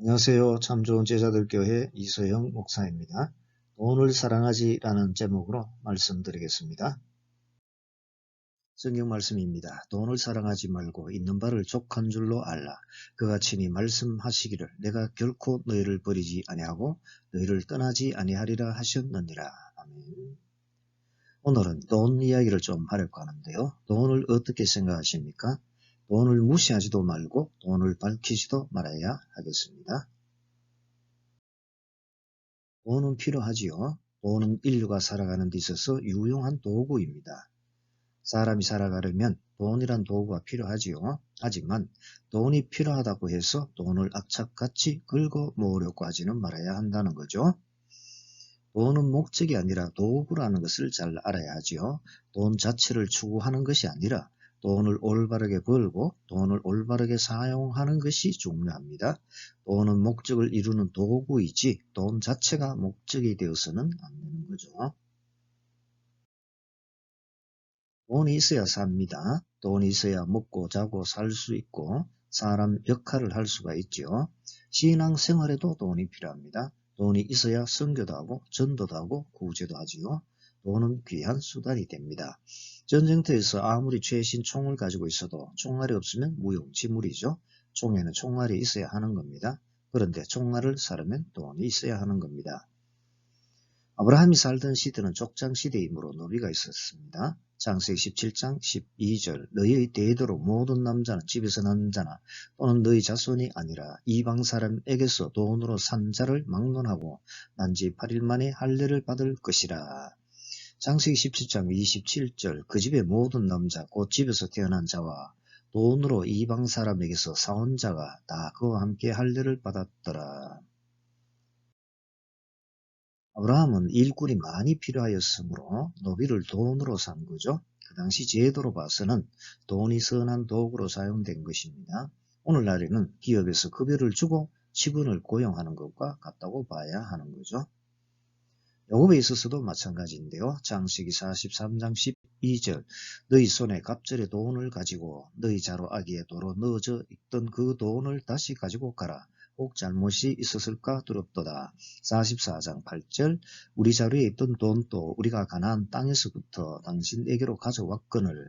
안녕하세요. 참 좋은 제자들교회 이소영 목사입니다. 돈을 사랑하지라는 제목으로 말씀드리겠습니다. 성경 말씀입니다. 돈을 사랑하지 말고 있는 바를 족한 줄로 알라. 그가 친히 말씀하시기를 내가 결코 너희를 버리지 아니하고 너희를 떠나지 아니하리라 하셨느니라. 아멘. 오늘은 돈 이야기를 좀 하려고 하는데요. 돈을 어떻게 생각하십니까? 돈을 무시하지도 말고 돈을 밝히지도 말아야 하겠습니다. 돈은 필요하지요. 돈은 인류가 살아가는 데 있어서 유용한 도구입니다. 사람이 살아가려면 돈이란 도구가 필요하지요. 하지만 돈이 필요하다고 해서 돈을 악착같이 긁어 모으려고 하지는 말아야 한다는 거죠. 돈은 목적이 아니라 도구라는 것을 잘 알아야 하지요. 돈 자체를 추구하는 것이 아니라 돈을 올바르게 벌고 돈을 올바르게 사용하는 것이 중요합니다. 돈은 목적을 이루는 도구이지 돈 자체가 목적이 되어서는 안 되는 거죠. 돈이 있어야 삽니다. 돈이 있어야 먹고 자고 살 수 있고 사람 역할을 할 수가 있죠. 신앙생활에도 돈이 필요합니다. 돈이 있어야 선교도 하고 전도도 하고 구제도 하지요. 돈은 귀한 수단이 됩니다. 전쟁터에서 아무리 최신 총을 가지고 있어도 총알이 없으면 무용지물이죠. 총에는 총알이 있어야 하는 겁니다. 그런데 총알을 사려면 돈이 있어야 하는 겁니다. 아브라함이 살던 시대는 족장시대이므로 노비가 있었습니다. 창세기 17장 12절 너희의 대대로 모든 남자는 집에서 난 자나 또는 너희 자손이 아니라 이방 사람에게서 돈으로 산 자를 막론하고 난지 8일 만에 할례를 받을 것이라. 창세기 17장 27절 그 집의 모든 남자 곧 집에서 태어난 자와 돈으로 이방 사람에게서 사온 자가 다 그와 함께 할례를 받았더라. 아브라함은 일꾼이 많이 필요하였으므로 노비를 돈으로 산 거죠. 그 당시 제도로 봐서는 돈이 선한 도구로 사용된 것입니다. 오늘날에는 기업에서 급여를 주고 직원을 고용하는 것과 같다고 봐야 하는 거죠. 요금에 있어서도 마찬가지인데요. 창세기 43장 12절 너희 손에 갑절의 돈을 가지고 너희 자루 아기에 도로 넣어져 있던 그 돈을 다시 가지고 가라. 혹 잘못이 있었을까 두렵도다. 44장 8절 우리 자루에 있던 돈도 우리가 가나안 땅에서부터 당신에게로 가져왔거늘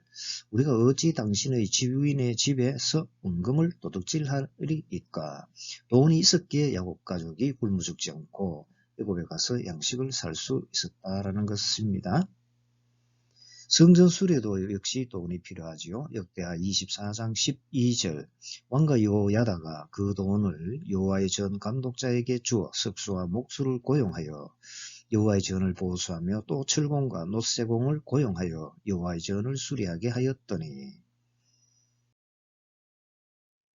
우리가 어찌 당신의 지휘인의 집에서 은금을 도둑질하리이까. 돈이 있었기에 야곱 가족이 굶어 죽지 않고 애굽에 가서 양식을 살 수 있었다라는 것입니다. 성전 수레도 역시 돈이 필요하지요. 역대하 24장 12절 왕과 여호야다가 그 돈을 여호와의 전 감독자에게 주어 석수와 목수를 고용하여 여호와의 전을 보수하며 또 철공과 놋세공을 고용하여 여호와의 전을 수리하게 하였더니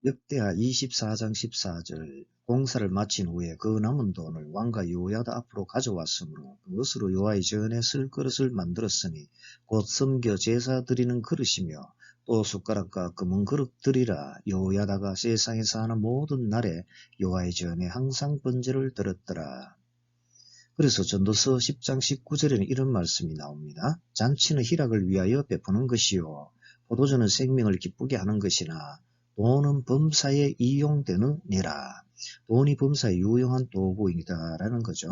역대하 24장 14절 공사를 마친 후에 그 남은 돈을 왕과 여호야다 앞으로 가져왔으므로 그것으로 여호와의 전에 쓸 그릇을 만들었으니 곧 섬겨 제사 드리는 그릇이며 또 숟가락과 금은 그릇들이라. 여호야다가 세상에 사는 모든 날에 여호와의 전에 항상 번제를 드렸더라. 그래서 전도서 10장 19절에는 이런 말씀이 나옵니다. 잔치는 희락을 위하여 베푸는 것이요 포도주는 생명을 기쁘게 하는 것이나 돈은 범사에 이용되느니라. 돈이 범사에 유용한 도구이다라는 거죠.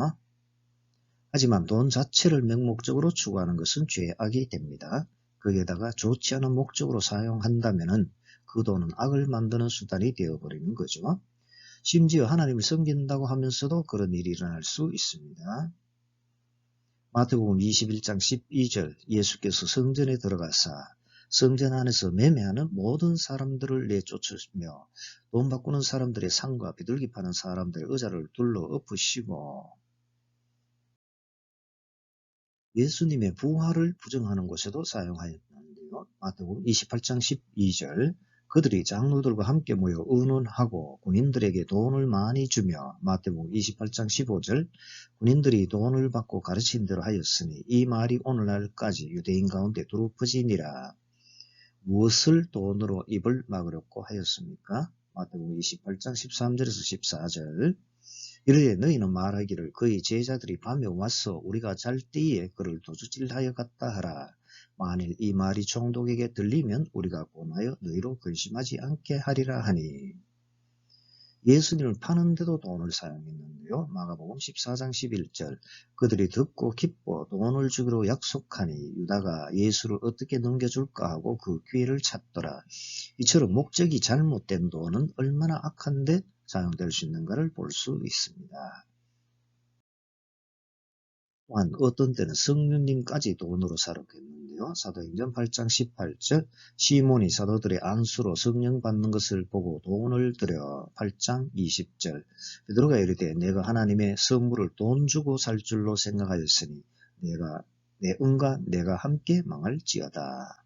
하지만 돈 자체를 맹목적으로 추구하는 것은 죄악이 됩니다. 거기에다가 좋지 않은 목적으로 사용한다면 그 돈은 악을 만드는 수단이 되어버리는 거죠. 심지어 하나님을 섬긴다고 하면서도 그런 일이 일어날 수 있습니다. 마태복음 21장 12절 예수께서 성전에 들어가사 성전 안에서 매매하는 모든 사람들을 내쫓으며 돈 바꾸는 사람들의 상과 비둘기 파는 사람들의 의자를 둘러 엎으시고 예수님의 부활을 부정하는 곳에도 사용하였는데요. 마태복음 28장 12절 그들이 장로들과 함께 모여 의논하고 군인들에게 돈을 많이 주며 마태복음 28장 15절 군인들이 돈을 받고 가르친 대로 하였으니 이 말이 오늘날까지 유대인 가운데 두루 퍼지니라. 무엇을 돈으로 입을 막으려고 하였습니까? 마태복음 28장 13절에서 14절 이르되 너희는 말하기를 그의 제자들이 밤에 와서 우리가 잘 때에 그를 도둑질하여 갔다 하라. 만일 이 말이 총독에게 들리면 우리가 고마여 너희로 근심하지 않게 하리라 하니. 예수님을 파는데도 돈을 사용했는데요. 마가복음 14장 11절 그들이 듣고 기뻐 돈을 주기로 약속하니 유다가 예수를 어떻게 넘겨줄까 하고 그 기회를 찾더라. 이처럼 목적이 잘못된 돈은 얼마나 악한데 사용될 수 있는가를 볼 수 있습니다. 또한 어떤 때는 성령님까지 돈으로 사록했는데요. 사도행전 8장 18절 시몬이 사도들의 안수로 성령 받는 것을 보고 돈을 들여 8장 20절 베드로가 이르되 내가 하나님의 선물을 돈 주고 살 줄로 생각하였으니 내 은과 내가 함께 망할지어다.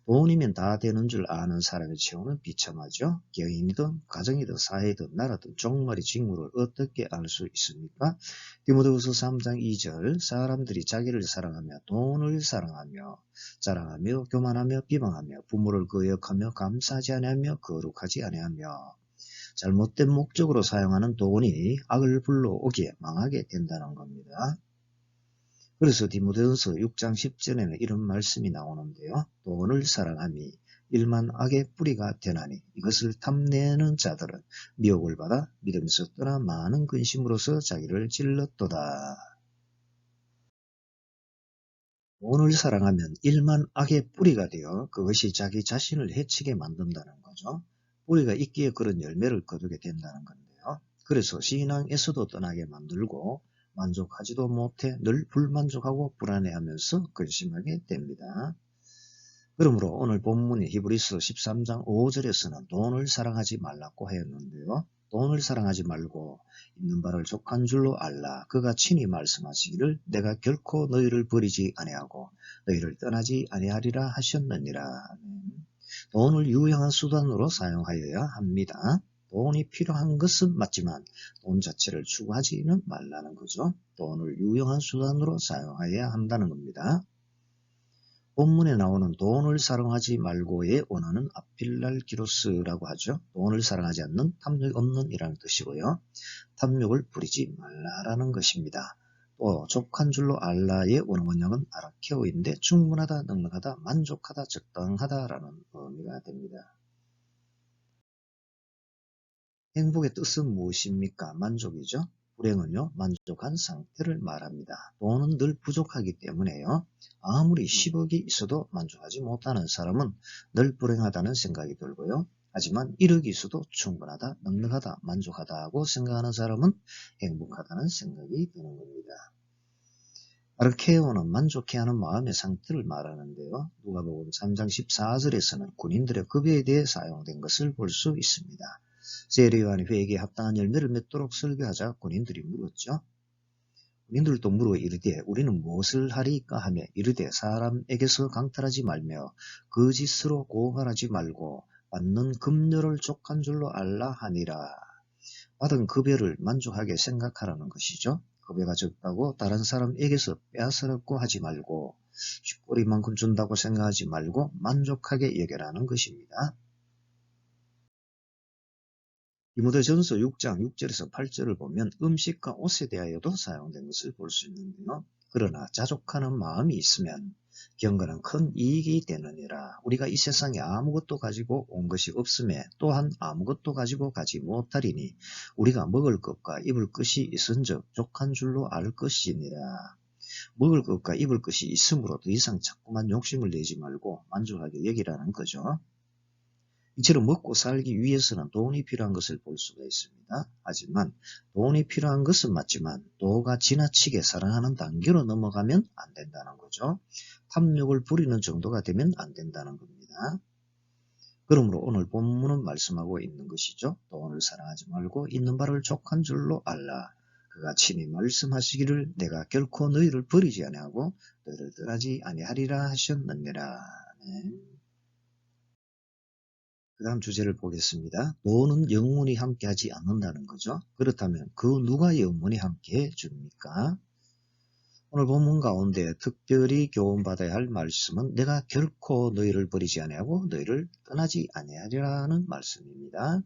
돈이면 다 되는 줄 아는 사람의 체험은 비참하죠. 개인이든 가정이든 사회든 나라든 종말의 징후를 어떻게 알 수 있습니까? 디모데후서 3장 2절 사람들이 자기를 사랑하며 돈을 사랑하며 자랑하며 교만하며 비방하며 부모를 거역하며 감사하지 아니하며 거룩하지 아니하며 잘못된 목적으로 사용하는 돈이 악을 불러오기에 망하게 된다는 겁니다. 그래서 디모데후서 6장 10절에는 이런 말씀이 나오는데요. 돈을 사랑함이 일만 악의 뿌리가 되나니 이것을 탐내는 자들은 미혹을 받아 믿음에서 떠나 많은 근심으로서 자기를 찔렀도다. 돈을 사랑하면 일만 악의 뿌리가 되어 그것이 자기 자신을 해치게 만든다는 거죠. 뿌리가 있기에 그런 열매를 거두게 된다는 건데요. 그래서 신앙에서도 떠나게 만들고 만족하지도 못해 늘 불만족하고 불안해하면서 근심하게 됩니다. 그러므로 오늘 본문의 히브리서 13장 5절에서는 돈을 사랑하지 말라고 하였는데요. 돈을 사랑하지 말고 있는 바를 족한 줄로 알라. 그가 친히 말씀하시기를 내가 결코 너희를 버리지 아니하고 너희를 떠나지 아니하리라 하셨느니라. 돈을 유용한 수단으로 사용하여야 합니다. 돈이 필요한 것은 맞지만 돈 자체를 추구하지는 말라는 거죠. 돈을 유용한 수단으로 사용해야 한다는 겁니다. 본문에 나오는 돈을 사랑하지 말고의 원어는 아필랄기로스라고 하죠. 돈을 사랑하지 않는 탐욕이 없는 이라는 뜻이고요. 탐욕을 부리지 말라라는 것입니다. 또 족한 줄로 알라의 원어 원형은 아라케오인데 충분하다, 넉넉하다, 만족하다, 적당하다라는 의미가 됩니다. 행복의 뜻은 무엇입니까? 만족이죠. 불행은요, 만족한 상태를 말합니다. 돈은 늘 부족하기 때문에요. 아무리 10억이 있어도 만족하지 못하는 사람은 늘 불행하다는 생각이 들고요. 하지만 1억이 있어도 충분하다, 넉넉하다, 만족하다고 생각하는 사람은 행복하다는 생각이 드는 겁니다. 아르케오는 만족해하는 마음의 상태를 말하는데요. 누가복음 3장 14절에서는 군인들의 급여에 대해 사용된 것을 볼 수 있습니다. 세례요한이 회개에 합당한 열매를 맺도록 설교하자 군인들이 물었죠. 군인들도 물어 이르되 우리는 무엇을 하리까 하며 이르되 사람에게서 강탈하지 말며 거짓으로 고발하지 말고 받는 급료를 족한 줄로 알라 하니라. 받은 급여를 만족하게 생각하라는 것이죠. 급여가 적다고 다른 사람에게서 빼앗으려고 하지 말고 쥐꼬리만큼 준다고 생각하지 말고 만족하게 여겨라는 것입니다. 디모데전서 6장 6절에서 8절을 보면 음식과 옷에 대하여도 사용된 것을 볼 수 있는데요. 그러나 자족하는 마음이 있으면 경건은 큰 이익이 되느니라. 우리가 이 세상에 아무것도 가지고 온 것이 없음에 또한 아무것도 가지고 가지 못하리니 우리가 먹을 것과 입을 것이 있은즉 족한 줄로 알 것이니라. 먹을 것과 입을 것이 있으므로 더 이상 자꾸만 욕심을 내지 말고 만족하게 여기라는 거죠. 이처럼 먹고 살기 위해서는 돈이 필요한 것을 볼 수가 있습니다. 하지만 돈이 필요한 것은 맞지만 도가 지나치게 사랑하는 단계로 넘어가면 안 된다는 거죠. 탐욕을 부리는 정도가 되면 안 된다는 겁니다. 그러므로 오늘 본문은 말씀하고 있는 것이죠. 돈을 사랑하지 말고 있는 바를 족한 줄로 알라. 그가 친히 말씀하시기를 내가 결코 너희를 버리지 아니하고 너희를 떠나지 아니하리라 하셨느니라. 네. 그 다음 주제를 보겠습니다. 돈은 영원히 함께하지 않는다는 거죠. 그렇다면 그 누가 영원히 함께해 줍니까? 오늘 본문 가운데 특별히 교훈받아야 할 말씀은 내가 결코 너희를 버리지 아니하고 너희를 떠나지 아니하리라는 말씀입니다.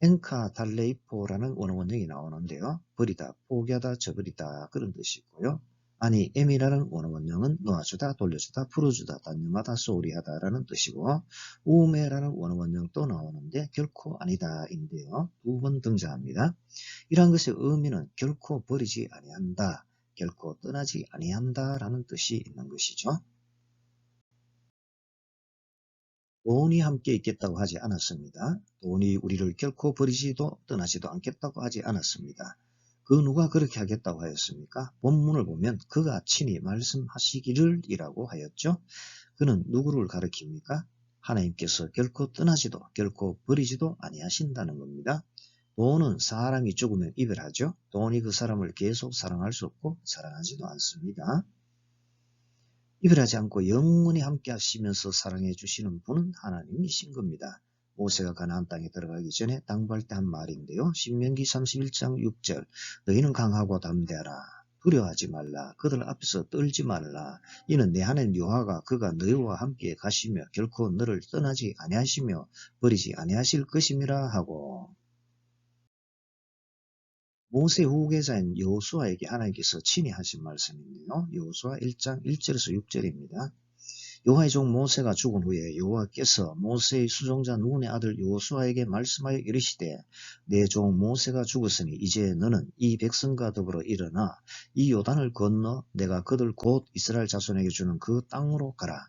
엔카 달레이포라는 원어 원형이 나오는데요. 버리다, 포기하다, 저버리다 그런 뜻이고요. 아니 M이라는 원어원형은 놓아주다, 돌려주다, 풀어주다, 단념하다, 소홀히하다라는 뜻이고 우매라는 원어원형 또 나오는데 결코 아니다인데요. 두 번 등장합니다. 이러한 것의 의미는 결코 버리지 아니한다, 결코 떠나지 아니한다라는 뜻이 있는 것이죠. 돈이 함께 있겠다고 하지 않았습니다. 돈이 우리를 결코 버리지도 떠나지도 않겠다고 하지 않았습니다. 그 누가 그렇게 하겠다고 하였습니까? 본문을 보면 그가 친히 말씀하시기를 이라고 하였죠. 그는 누구를 가리킵니까? 하나님께서 결코 떠나지도 결코 버리지도 아니하신다는 겁니다. 돈은 사람이 죽으면 이별하죠. 돈이 그 사람을 계속 사랑할 수 없고 사랑하지도 않습니다. 이별하지 않고 영원히 함께 하시면서 사랑해 주시는 분은 하나님이신 겁니다. 모세가 가나안 땅에 들어가기 전에 당부할 때 한 말인데요. 신명기 31장 6절 너희는 강하고 담대하라. 두려워하지 말라. 그들 앞에서 떨지 말라. 이는 내 하나님 여호와가 그가 너희와 함께 가시며 결코 너를 떠나지 아니하시며 버리지 아니하실 것임이라 하고 모세 후계자인 여호수아에게 하나님께서 친히 하신 말씀인데요. 여호수아 1장 1절에서 6절입니다. 여호와의 종 모세가 죽은 후에 여호와께서 모세의 수종자 눈의 아들 여호수아에게 말씀하여 이르시되 내 종 모세가 죽었으니 이제 너는 이 백성과 더불어 일어나 이 요단을 건너 내가 그들 곧 이스라엘 자손에게 주는 그 땅으로 가라.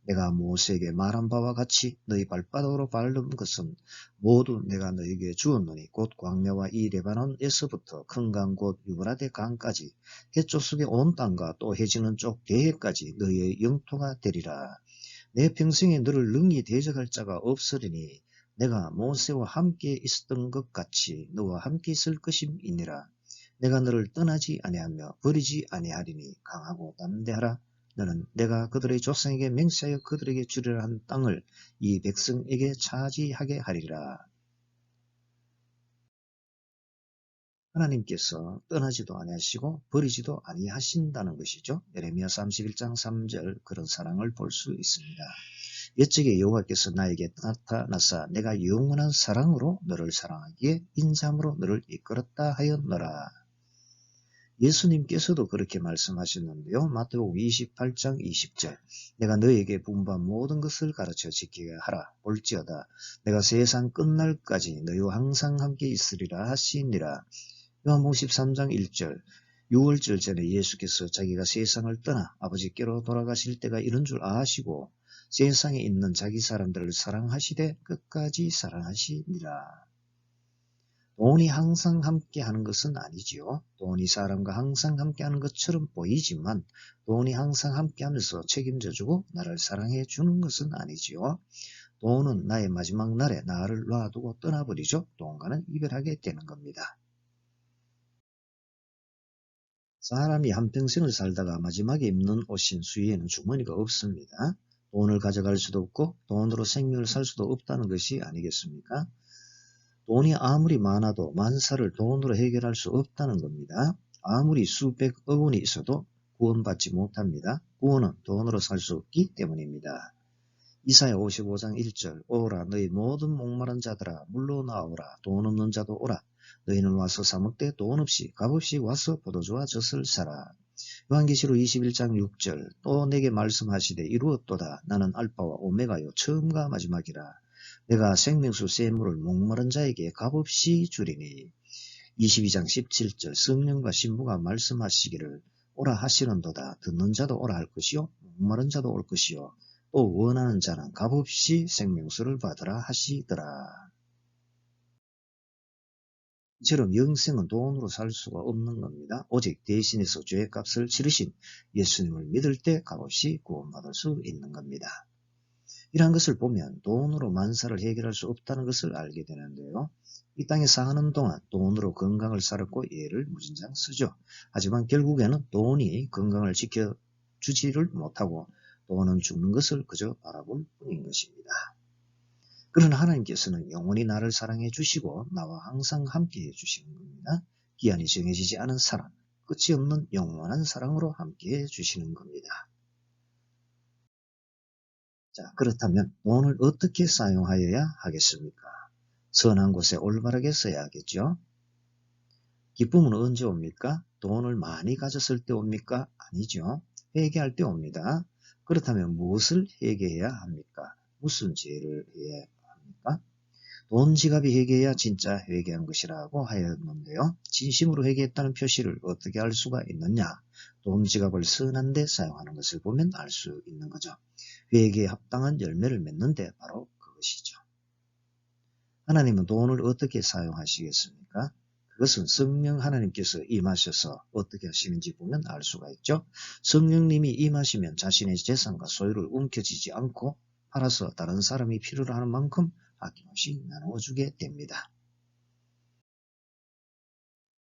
내가 모세에게 말한 바와 같이 너희 발바닥으로 밟는 것은 모두 내가 너희에게 주었노니 곧 광야와 이 레바논에서부터 큰 강 곧 유브라데 강까지 해쪽 의 온 땅과 또 해지는 쪽 대해까지 너희의 영토가 되리라. 내 평생에 너를 능히 대적할 자가 없으리니 내가 모세와 함께 있었던 것 같이 너와 함께 있을 것임이니라. 내가 너를 떠나지 아니하며 버리지 아니하리니 강하고 담대하라. 너는 내가 그들의 조상에게 맹세하여 그들에게 주리라 한 땅을 이 백성에게 차지하게 하리라. 하나님께서 떠나지도 아니하시고 버리지도 아니하신다는 것이죠. 예레미야 31장 3절 그런 사랑을 볼 수 있습니다. 옛적에 여호와께서 나에게 나타나사 내가 영원한 사랑으로 너를 사랑하기에 인자함으로 너를 이끌었다 하였노라. 예수님께서도 그렇게 말씀하셨는데요. 마태복음 28장 20절 내가 너에게 분부한 모든 것을 가르쳐 지키게 하라. 볼지어다 내가 세상 끝날까지 너희와 항상 함께 있으리라 하시니라. 요한복음 13장 1절 6월절 전에 예수께서 자기가 세상을 떠나 아버지께로 돌아가실 때가 이런 줄 아시고 세상에 있는 자기 사람들을 사랑하시되 끝까지 사랑하시니라. 돈이 항상 함께하는 것은 아니지요. 돈이 사람과 항상 함께하는 것처럼 보이지만 돈이 항상 함께하면서 책임져주고 나를 사랑해 주는 것은 아니지요. 돈은 나의 마지막 날에 나를 놔두고 떠나버리죠. 돈과는 이별하게 되는 겁니다. 사람이 한평생을 살다가 마지막에 입는 옷인 수위에는 주머니가 없습니다. 돈을 가져갈 수도 없고 돈으로 생명을 살 수도 없다는 것이 아니겠습니까? 돈이 아무리 많아도 만사를 돈으로 해결할 수 없다는 겁니다. 아무리 수백억 원이 있어도 구원받지 못합니다. 구원은 돈으로 살 수 없기 때문입니다. 이사야 55장 1절 오라 너희 모든 목마른 자들아 물러나오라 돈 없는 자도 오라 너희는 와서 사 먹되 돈 없이 값없이 와서 포도주와 젖을 사라. 요한계시록 21장 6절 또 내게 말씀하시되 이루었도다 나는 알파와 오메가요 처음과 마지막이라 내가 생명수 샘물을 목마른 자에게 값없이 주리니. 22장 17절 성령과 신부가 말씀하시기를 오라 하시는도다 듣는 자도 오라 할 것이요 목마른 자도 올 것이요 또 원하는 자는 값없이 생명수를 받으라 하시더라. 이처럼 영생은 돈으로 살 수가 없는 겁니다. 오직 대신해서 죄의 값을 치르신 예수님을 믿을 때 값없이 구원받을 수 있는 겁니다. 이러한 것을 보면 돈으로 만사를 해결할 수 없다는 것을 알게 되는데요. 이 땅에 사는 동안 돈으로 건강을 살았고 예를 무진장 쓰죠. 하지만 결국에는 돈이 건강을 지켜주지를 못하고 돈은 죽는 것을 그저 바라볼 뿐인 것입니다. 그러나 하나님께서는 영원히 나를 사랑해 주시고 나와 항상 함께 해 주시는 겁니다. 기한이 정해지지 않은 사랑, 끝이 없는 영원한 사랑으로 함께 해 주시는 겁니다. 자, 그렇다면 돈을 어떻게 사용하여야 하겠습니까? 선한 곳에 올바르게 써야 하겠죠. 기쁨은 언제 옵니까? 돈을 많이 가졌을 때 옵니까? 아니죠. 회개할 때 옵니다. 그렇다면 무엇을 회개해야 합니까? 무슨 죄를 해야 합니까? 돈 지갑이 회개해야 진짜 회개한 것이라고 하였는데요. 진심으로 회개했다는 표시를 어떻게 알 수가 있느냐? 돈 지갑을 선한 데 사용하는 것을 보면 알 수 있는 거죠. 회개에 합당한 열매를 맺는데 바로 그것이죠. 하나님은 돈을 어떻게 사용하시겠습니까? 그것은 성령 하나님께서 임하셔서 어떻게 하시는지 보면 알 수가 있죠. 성령님이 임하시면 자신의 재산과 소유를 움켜쥐지 않고 팔아서 다른 사람이 필요로 하는 만큼 아낌없이 나누어주게 됩니다.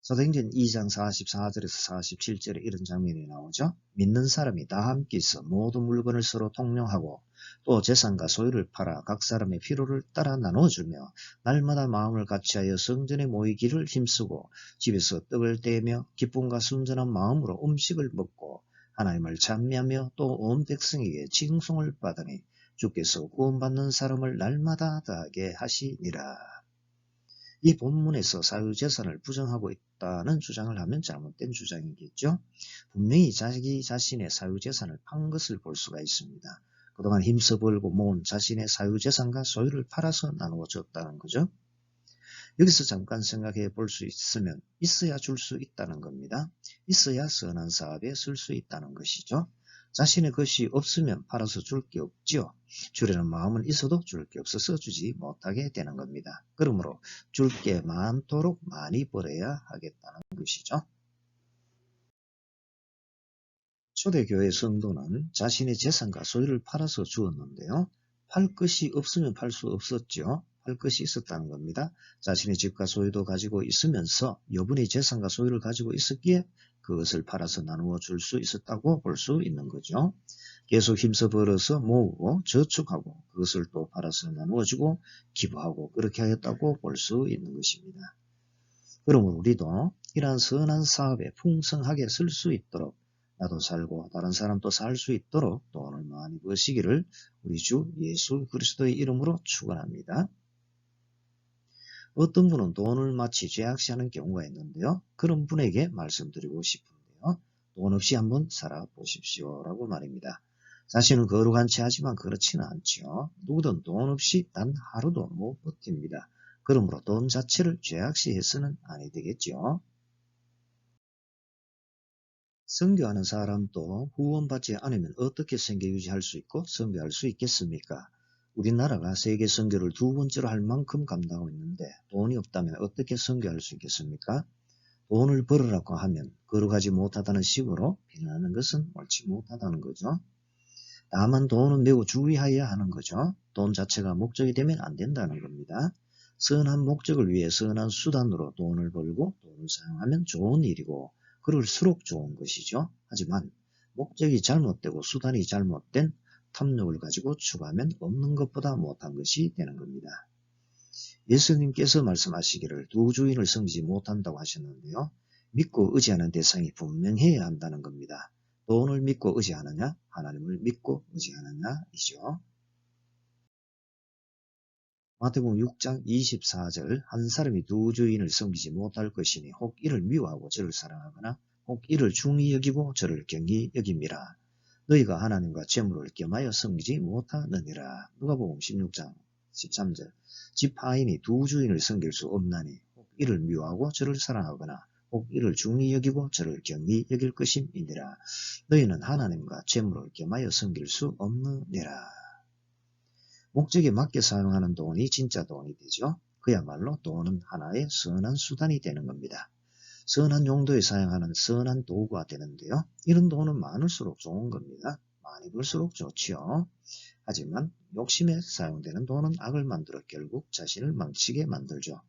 사도행전 2장 44절에서 47절에 이런 장면이 나오죠. 믿는 사람이 다 함께 있어 모든 물건을 서로 통용하고 또 재산과 소유를 팔아 각 사람의 필요를 따라 나눠주며 날마다 마음을 같이하여 성전에 모이기를 힘쓰고 집에서 떡을 떼며 기쁨과 순전한 마음으로 음식을 먹고 하나님을 찬미하며 또 온 백성에게 칭송을 받으니 주께서 구원받는 사람을 날마다 더하게 하시니라. 이 본문에서 사유재산을 부정하고 있다는 주장을 하면 잘못된 주장이겠죠. 분명히 자기 자신의 사유재산을 판 것을 볼 수가 있습니다. 그동안 힘써 벌고 모은 자신의 사유재산과 소유를 팔아서 나누어 줬다는 거죠. 여기서 잠깐 생각해 볼 수 있으면 있어야 줄 수 있다는 겁니다. 있어야 선한 사업에 쓸 수 있다는 것이죠. 자신의 것이 없으면 팔아서 줄 게 없지요. 주려는 마음은 있어도 줄 게 없어서 주지 못하게 되는 겁니다. 그러므로 줄 게 많도록 많이 벌어야 하겠다는 것이죠. 초대교회 성도는 자신의 재산과 소유를 팔아서 주었는데요. 팔 것이 없으면 팔 수 없었죠. 팔 것이 있었다는 겁니다. 자신의 집과 소유도 가지고 있으면서 여분의 재산과 소유를 가지고 있었기에 그것을 팔아서 나누어 줄 수 있었다고 볼 수 있는 거죠. 계속 힘써 벌어서 모으고 저축하고 그것을 또 팔아서 나누어 주고 기부하고 그렇게 하였다고 볼 수 있는 것입니다. 그러므로 우리도 이러한 선한 사업에 풍성하게 쓸 수 있도록 나도 살고 다른 사람도 살 수 있도록 돈을 많이 버시기를 우리 주 예수 그리스도의 이름으로 축원합니다. 어떤 분은 돈을 마치 죄악시하는 경우가 있는데요. 그런 분에게 말씀드리고 싶은데요. 돈 없이 한번 살아보십시오 라고 말입니다. 자신은 거룩한 채 하지만 그렇지는 않죠. 누구든 돈 없이 단 하루도 못 버팁니다. 그러므로 돈 자체를 죄악시해서는 아니 되겠죠. 선교하는 사람도 후원받지 않으면 어떻게 생계 유지할 수 있고 선교할 수 있겠습니까? 우리나라가 세계 선교를 두 번째로 할 만큼 감당하고 있는데 돈이 없다면 어떻게 선교할 수 있겠습니까? 돈을 벌으라고 하면 거룩하지 못하다는 식으로 비난하는 것은 옳지 못하다는 거죠. 다만 돈은 매우 주의해야 하는 거죠. 돈 자체가 목적이 되면 안 된다는 겁니다. 선한 목적을 위해 선한 수단으로 돈을 벌고 돈을 사용하면 좋은 일이고 그럴수록 좋은 것이죠. 하지만 목적이 잘못되고 수단이 잘못된 탐욕을 가지고 추구하면 없는 것보다 못한 것이 되는 겁니다. 예수님께서 말씀하시기를 두 주인을 섬기지 못한다고 하셨는데요. 믿고 의지하는 대상이 분명해야 한다는 겁니다. 돈을 믿고 의지하느냐, 하나님을 믿고 의지하느냐이죠. 마태복음 6장 24절 한 사람이 두 주인을 섬기지 못할 것이니 혹 이를 미워하고 저를 사랑하거나 혹 이를 중히 여기고 저를 경히 여김이라. 너희가 하나님과 재물을 겸하여 섬기지 못하느니라. 누가복음 16장 13절 집 하인이 두 주인을 섬길 수 없나니 혹 이를 미워하고 저를 사랑하거나 혹 이를 중히 여기고 저를 경히 여길 것임이니라. 너희는 하나님과 재물을 겸하여 섬길 수 없느니라. 목적에 맞게 사용하는 돈이 진짜 돈이 되죠. 그야말로 돈은 하나의 선한 수단이 되는 겁니다. 선한 용도에 사용하는 선한 도구가 되는데요. 이런 돈은 많을수록 좋은 겁니다. 많이 벌수록 좋지요. 하지만 욕심에 사용되는 돈은 악을 만들어 결국 자신을 망치게 만들죠.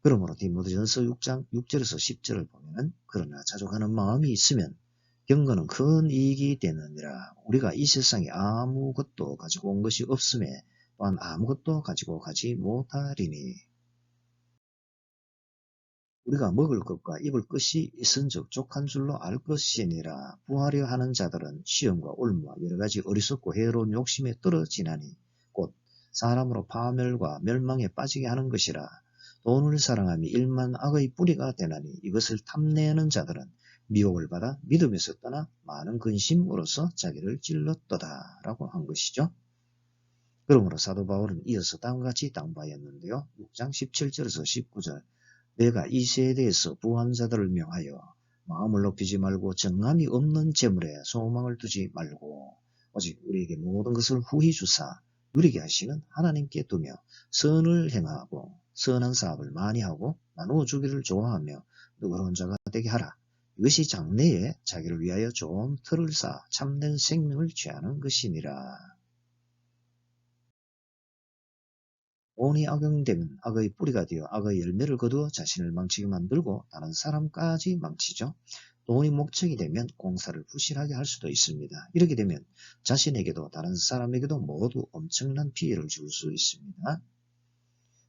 그러므로 디모데전서 6장 6절에서 10절을 보면 그러나 자족하는 마음이 있으면 경건은 큰 이익이 되느니라. 우리가 이 세상에 아무것도 가지고 온 것이 없음에 또한 아무것도 가지고 가지 못하리니 우리가 먹을 것과 입을 것이 있은즉 족한 줄로 알 것이니라. 부하려 하는 자들은 시험과 올무와 여러가지 어리석고 해로운 욕심에 떨어지나니 곧 사람으로 파멸과 멸망에 빠지게 하는 것이라. 돈을 사랑함이 일만 악의 뿌리가 되나니 이것을 탐내는 자들은 미혹을 받아 믿음에서 떠나 많은 근심으로써 자기를 찔렀도다 라고 한 것이죠. 그러므로 사도 바울은 이어서 다음과 같이 당부하였는데요. 6장 17절에서 19절 내가 이 세대에서 부한 자들을 명하여 마음을 높이지 말고 정함이 없는 재물에 소망을 두지 말고 오직 우리에게 모든 것을 후히 주사 누리게 하시는 하나님께 두며 선을 행하고 선한 사업을 많이 하고 나누어 주기를 좋아하며 너그러운 자가 되게 하라. 이것이 장래에 자기를 위하여 좋은 틀을 쌓아 참된 생명을 취하는 것이니라. 돈이 악용되면 악의 뿌리가 되어 악의 열매를 거두어 자신을 망치게 만들고 다른 사람까지 망치죠. 돈이 목적이 되면 공사를 부실하게 할 수도 있습니다. 이렇게 되면 자신에게도 다른 사람에게도 모두 엄청난 피해를 줄 수 있습니다.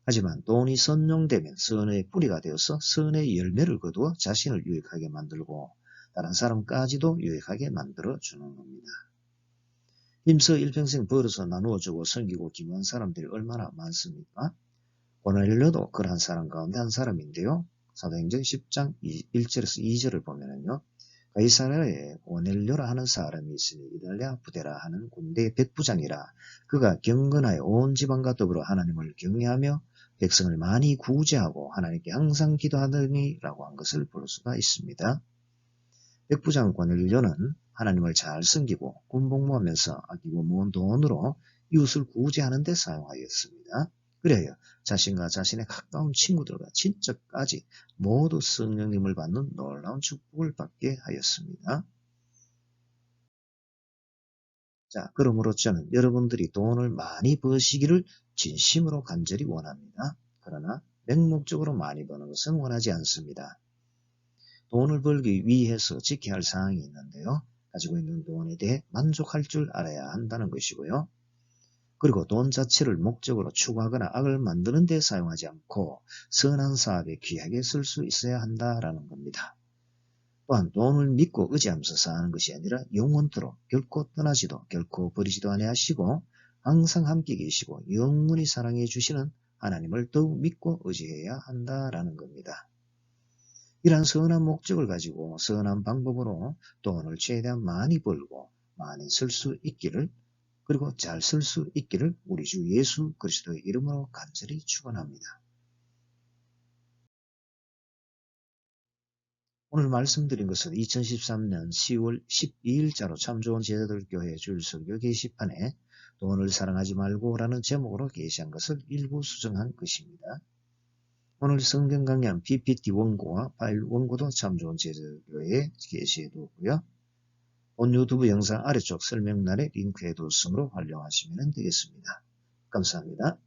하지만 돈이 선용되면 선의 뿌리가 되어서 선의 열매를 거두어 자신을 유익하게 만들고 다른 사람까지도 유익하게 만들어 주는 겁니다. 힘써 일평생 벌어서 나누어주고 섬기고 기부한 사람들이 얼마나 많습니까? 고넬료도 그러한 사람 가운데 한 사람인데요. 사도행전 10장 1절에서 2절을 보면은요. 가이사랴에 고넬료라 하는 사람이 있으니 이달랴 부대라 하는 군대의 백부장이라 그가 경건하여 온 지방과 더불어 하나님을 경외하며 백성을 많이 구제하고 하나님께 항상 기도하더니라고 한 것을 볼 수가 있습니다. 백부장 고넬료는 하나님을 잘 섬기고 군복무하면서 아끼고 모은 돈으로 이웃을 구제하는 데 사용하였습니다. 그래야 자신과 자신의 가까운 친구들과 친척까지 모두 성령님을 받는 놀라운 축복을 받게 하였습니다. 자, 그러므로 저는 여러분들이 돈을 많이 버시기를 진심으로 간절히 원합니다. 그러나 맹목적으로 많이 버는 것은 원하지 않습니다. 돈을 벌기 위해서 지켜야 할 사항이 있는데요. 가지고 있는 돈에 대해 만족할 줄 알아야 한다는 것이고요. 그리고 돈 자체를 목적으로 추구하거나 악을 만드는 데 사용하지 않고 선한 사업에 귀하게 쓸 수 있어야 한다라는 겁니다. 또한 돈을 믿고 의지하면서 사는 것이 아니라 영원토록 결코 떠나지도 결코 버리지도 아니하시고 항상 함께 계시고 영원히 사랑해 주시는 하나님을 더욱 믿고 의지해야 한다라는 겁니다. 이러한 선한 목적을 가지고 선한 방법으로 돈을 최대한 많이 벌고 많이 쓸 수 있기를 그리고 잘 쓸 수 있기를 우리 주 예수 그리스도의 이름으로 간절히 축원합니다. 오늘 말씀드린 것은 2013년 10월 12일자로 참 좋은 제자들 교회 주일설교 게시판에 돈을 사랑하지 말고 라는 제목으로 게시한 것을 일부 수정한 것입니다. 오늘 성경 강연 PPT 원고와 파일 원고도 참 좋은 제자들 교회에 게시해 두고요. 본 유튜브 영상 아래쪽 설명란에 링크해 두었으므로 활용하시면 되겠습니다. 감사합니다.